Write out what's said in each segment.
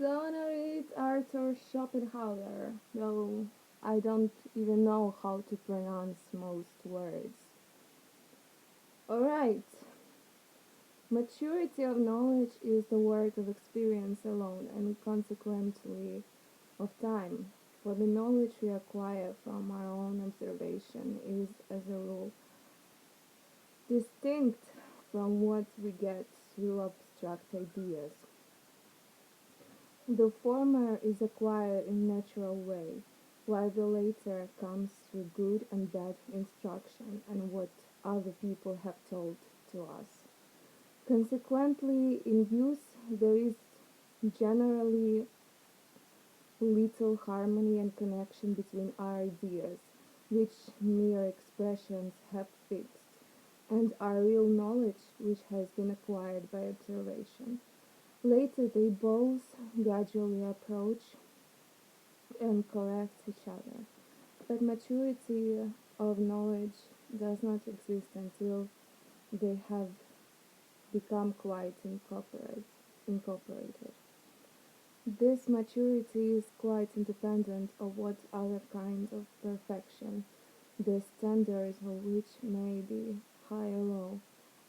gonna read Arthur Schopenhauer, though I don't even know how to pronounce most words. Alright, maturity of knowledge is the work of experience alone and consequently of time. For the knowledge we acquire from our own observation is, as a rule, distinct from what we get through abstract ideas. The former is acquired in a natural way, while the latter comes through good and bad instruction and what other people have told to us. Consequently, in youth there is generally little harmony and connection between our ideas, which mere expressions have fixed, and our real knowledge, which has been acquired by observation. Later they both gradually approach and correct each other. But maturity of knowledge does not exist until they have become quite incorporated. This maturity is quite independent of what other kinds of perfection, the standards of which may be high or low.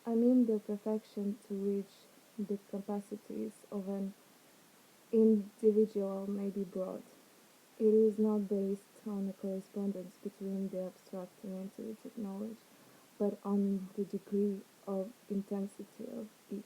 I mean the perfection to which the capacities of an individual may be brought. It is not based on a correspondence between the abstract and intuitive knowledge, but on the degree of intensity of each.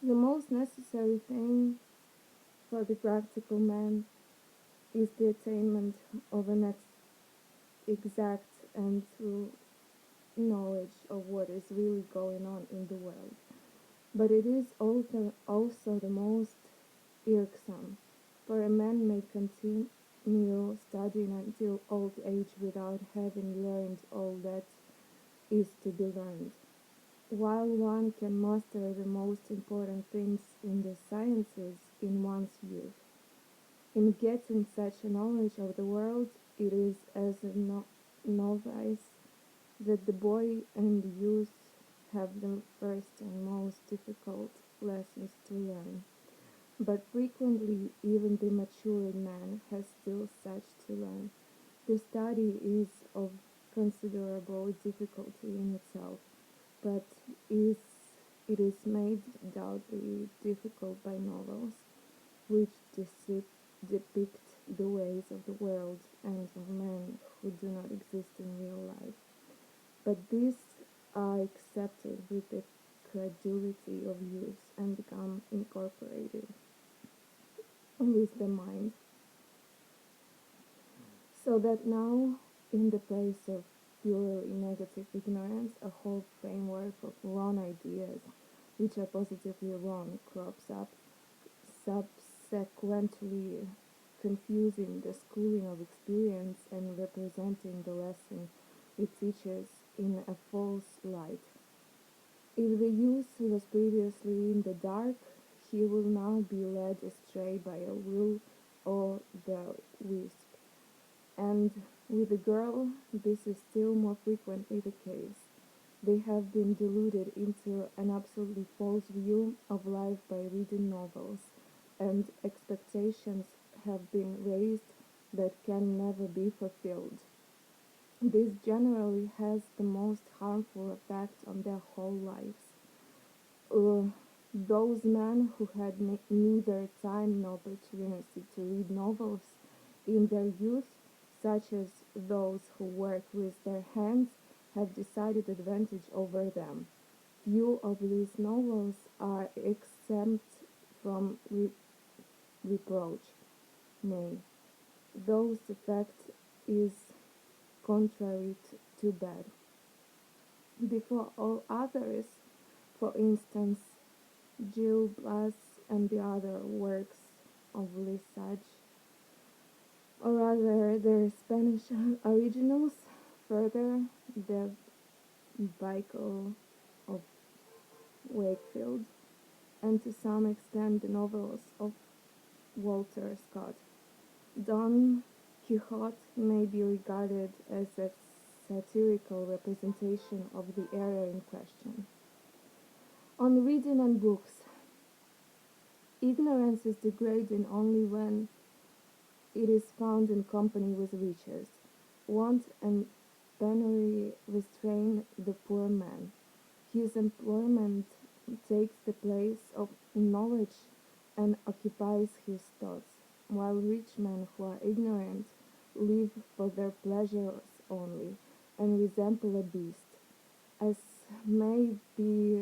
The most necessary thing for the practical man is the attainment of an exact and true knowledge of what is really going on in the world. But it is also the most irksome, for a man may continue studying until old age without having learned all that is to be learned. While one can master the most important things in the sciences in one's youth, in getting such a knowledge of the world, it is as a novice that the boy and the youth have the first and most difficult lessons to learn. But frequently even the matured man has still such to learn. The study is of considerable difficulty in itself, but is it is made doubly difficult by novels, which depict the ways of the world and of men who do not exist in real life. But these are accepted with the credulity of youth and become incorporated with the mind. So that now, in the place of purely negative ignorance, a whole framework of wrong ideas, which are positively wrong, crops up, subsequently confusing the schooling of experience and representing the lesson it teaches in a false light. If the youth was previously in the dark, he will now be led astray by a will o' the wisp. And with the girl, this is still more frequently the case. They have been deluded into an absolutely false view of life by reading novels, and expectations have been raised that can never be fulfilled. This generally has the most harmful effect on their whole lives. Those men who had neither time nor opportunity to read novels in their youth, such as those who work with their hands, have decided advantage over them. Few of these novels are exempt from reproach. Nay, those effect is contrary to bad. Before all others, for instance, Gil Blas and the other works of Lesage, or rather their Spanish originals, further the Bible of Wakefield, and to some extent the novels of Walter Scott. Don Quixote may be regarded as a satirical representation of the era in question. On reading and books, ignorance is degrading only when it is found in company with riches. Want and penury restrain the poor man. His employment takes the place of knowledge and occupies his thoughts, while rich men who are ignorant live for their pleasures only and resemble a beast, as may be